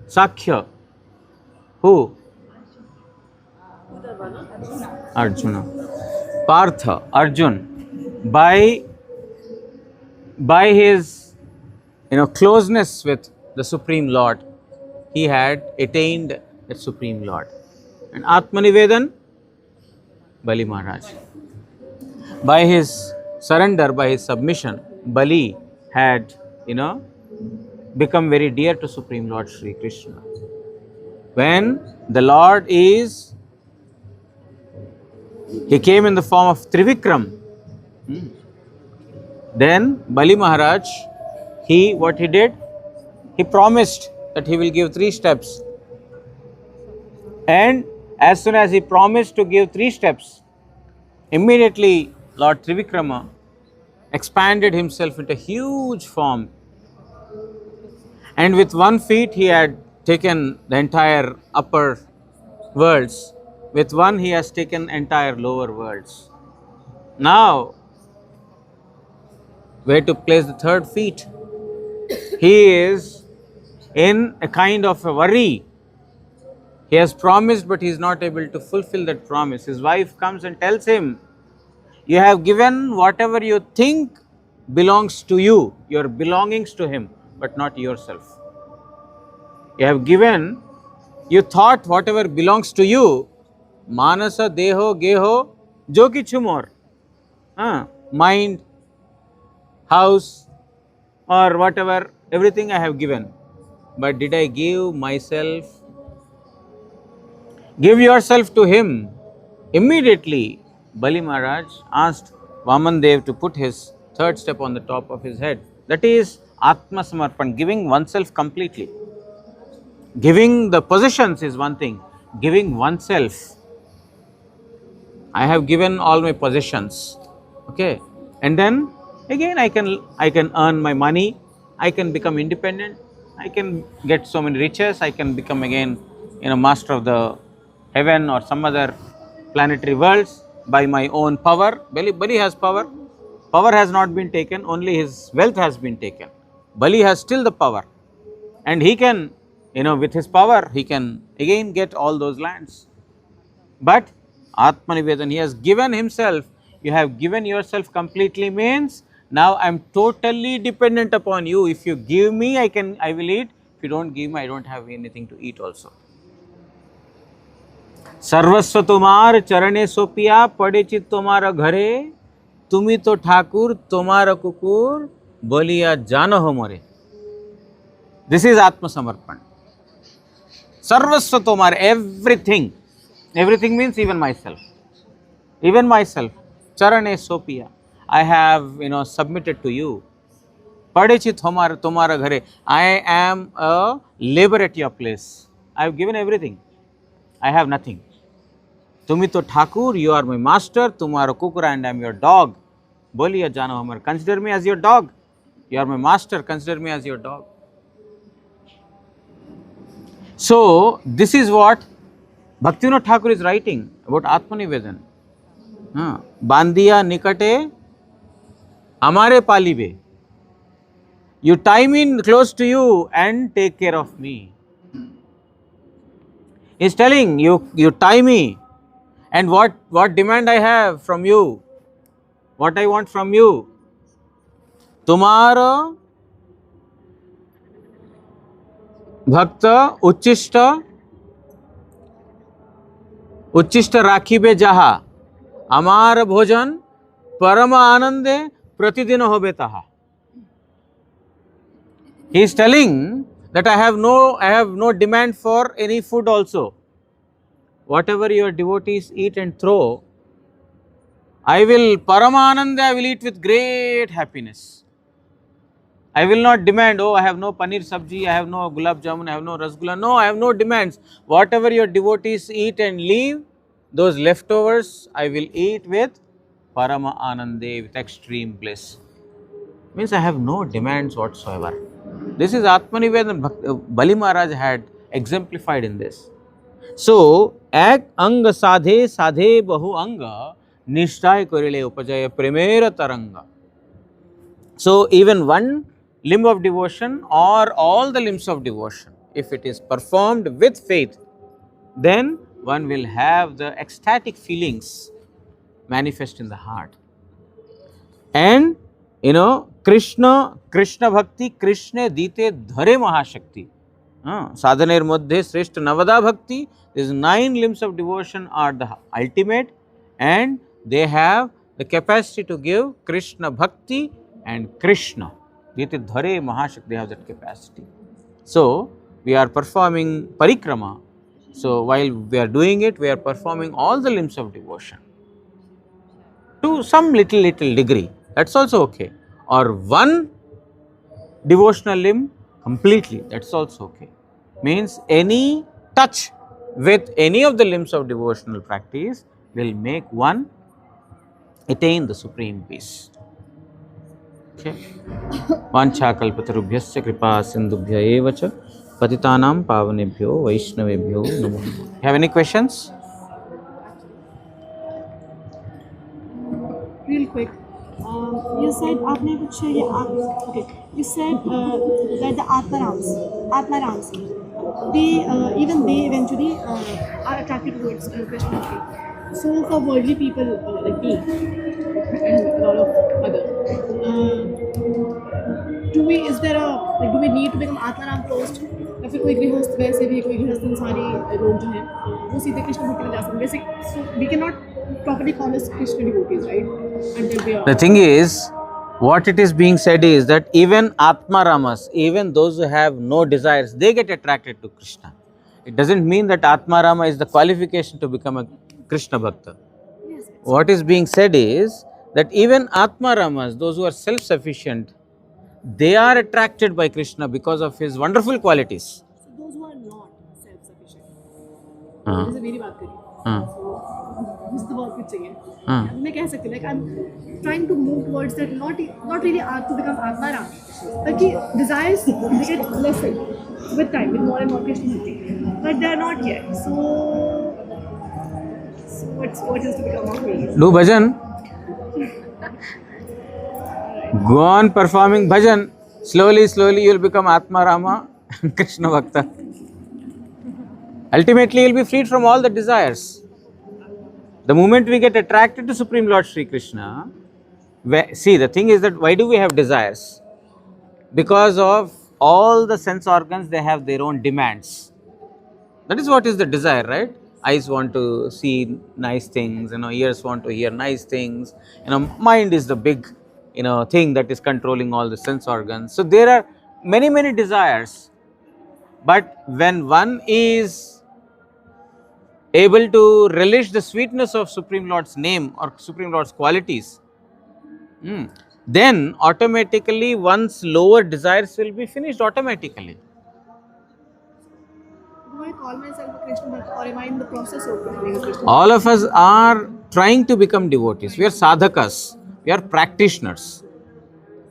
Sakhya. Who? Arjuna. Partha, Arjun, by his closeness with the Supreme Lord, he had attained the Supreme Lord. And Atmanivedan, Bali Maharaj. By his surrender, by his submission, Bali had, become very dear to Supreme Lord Sri Krishna. When the Lord he came in the form of Trivikram, then Bali Maharaj, what he did? He promised that he will give 3 steps. And as soon as he promised to give 3 steps, immediately Lord Trivikrama expanded himself into a huge form. And with 1 feet he had taken the entire upper worlds. With 1 he has taken entire lower worlds. Now, where to place the 3rd feet? He is in a kind of a worry. He has promised, but he is not able to fulfill that promise. His wife comes and tells him, you have given whatever you think belongs to you, your belongings to him, but not yourself. You have given, you thought whatever belongs to you, manasa, deho, geho, jo kichu more. Mind, house, or whatever, everything I have given. But did I give myself? Give yourself to him. Immediately, Bali Maharaj asked Vaman Dev to put his 3rd step on the top of his head. That is Atma Samarpan, giving oneself completely. Giving the possessions is one thing. Giving oneself. I have given all my possessions. Okay. And then again I can earn my money. I can become independent. I can get so many riches. I can become again, master of the heaven or some other planetary worlds by my own power. Bali has power. Power has not been taken, only his wealth has been taken. Bali has still the power. And he can, with his power, he can again get all those lands. But Atmanivedan, he has given himself. You have given yourself completely means, now I am totally dependent upon you. If you give me, I will eat. If you don't give me, I don't have anything to eat also. सर्वस्व तुम्हार चरणे Sophia पड़े चित तुम्हारा घरे तुमी तो ठाकुर तुम्हारा कुकुर बोलिया जानो हो मोरे. This is Atma Samarpan. Sarvasva tomar, everything. Everything means even myself. Even myself. Charane sopiya. I have, submitted to you. Padechit tomara ghare. I am a labor at your place. I have given everything. I have nothing. Tumi to Thakur, you are my master, tumharo kukra and I am your dog. Boliya jano hamar, consider me as your dog. You are my master, consider me as your dog. So, this is what Bhaktivinoda Thakur is writing about Atmanivedan. Bandiya nikate amare palibe. You tie me close to you and take care of me. He is telling you, you tie me, and what demand I have from you, what I want from you. तुम्हारा भक्त उच्चिष्ट उच्चिष्ट राखिबे जाहा आमार भोजन परम आनंदे प्रतिदिन होबे ताहा. He is telling that I have no demand for any food also. Whatever your devotees eat and throw, I will Paramananda, I will eat with great happiness. I will not demand, oh, I have no paneer sabji, I have no gulab jamun, I have no rasgulla. No, I have no demands. Whatever your devotees eat and leave, those leftovers I will eat with Parama Anande, with extreme bliss. Means I have no demands whatsoever. This is Atmanivedan Bali Maharaj had exemplified in this. So, ek anga sadhe sadhe bahu anga nishtay korile upajaya premera taranga. So, even one limb of devotion or all the limbs of devotion, if it is performed with faith, then one will have the ecstatic feelings manifest in the heart. And Krishna bhakti, Krishna dite dhare mahashakti. Sadhaner madhye sreshta navada bhakti. These 9 limbs of devotion are the ultimate, and they have the capacity to give Krishna bhakti and Krishna. Dite dhare mahashakti, they have that capacity. So, we are performing parikrama. So, while we are doing it, we are performing all the limbs of devotion to some little degree. That's also okay. Or one devotional limb completely, that's also okay. Means any touch with any of the limbs of devotional practice will make one attain the supreme peace. Okay. Vancha kalpatarubhyasya kripa sindubhya eva cha patitanam pavanebhyo vaishnavebhyo namo. You have any questions? Real quick. You said okay. You said that the Atmarams, even they eventually are attracted towards Krishna. So for worldly people like me and a lot of other, do we need to become Atmaram first? या फिर कोई गृहस्थ वैसे भी कोई गृहस्थ इंसानी लोग जो हैं वो सीधे कृष्ण भक्ति में जा सकते हैं वैसे so we cannot properly call as Krishna devotees, right? Until we are. The thing is, what it is being said is that even Atmaramas, even those who have no desires, they get attracted to Krishna. It doesn't mean that Atmarama is the qualification to become a Krishna Bhakta. Yes. What is being said is that even Atmaramas, those who are self-sufficient, they are attracted by Krishna because of his wonderful qualities. So those who are not self-sufficient. हाँ. जैसे मेरी बात करें. हाँ. मुझे तो बहुत कुछ चाहिए. हाँ. मैं कह सकती हूँ like I'm trying to move towards that not really to become Atmaram. But desires they get lessened with time with more and more Krishna bhakti. But they are not yet. So what is to become of me? Do bhajan. Go on performing bhajan. Slowly you will become Atma Rama, Krishna Bhakta. Ultimately, you will be freed from all the desires. The moment we get attracted to Supreme Lord Sri Krishna, see, the thing is that why do we have desires? Because of all the sense organs, they have their own demands. That is what is the desire, right? Eyes want to see nice things, ears want to hear nice things, mind is the big, thing that is controlling all the sense organs. So there are many desires, but when one is able to relish the sweetness of Supreme Lord's name or Supreme Lord's qualities, then automatically one's lower desires will be finished automatically. My call myself a Krishna Bhakt, or am I in the process of becoming a Krishna Bhakt? All of us are trying to become devotees. We are sadhakas. We are practitioners.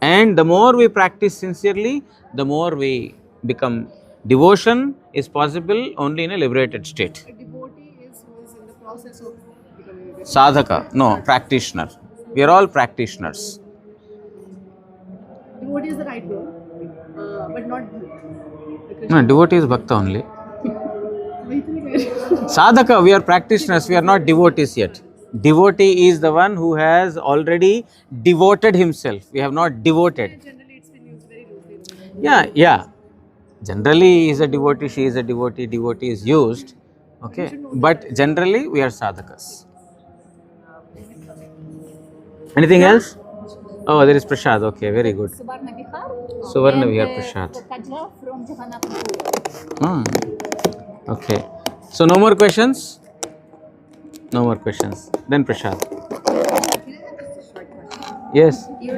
And the more we practice sincerely, the more we become. Devotion is possible only in a liberated state. A devotee is who is in the process of becoming a Krishna Sadhaka, no, practitioner. We are all practitioners. Bhakt. Devotee is the right word, but not Bhakt. The No, Krishna devotee is bhakta only. वही तो मैं कह रही हूँ. Sadhaka, we are practitioners, we are not devotees yet. Devotee is the one who has already devoted himself. We have not devoted. Generally, it's been used very loosely. Yeah. Generally, he is a devotee, she is a devotee, devotee is used. Okay. But generally, we are sadhakas. Anything else? Oh, there is Prashad. Okay, very good. Suvarna Vihar. Suvarna and, Vihar Prashad. Kajla from Jagannath. Okay. So, no more questions? No more questions. Then Prashad. Just a short question. Yes. You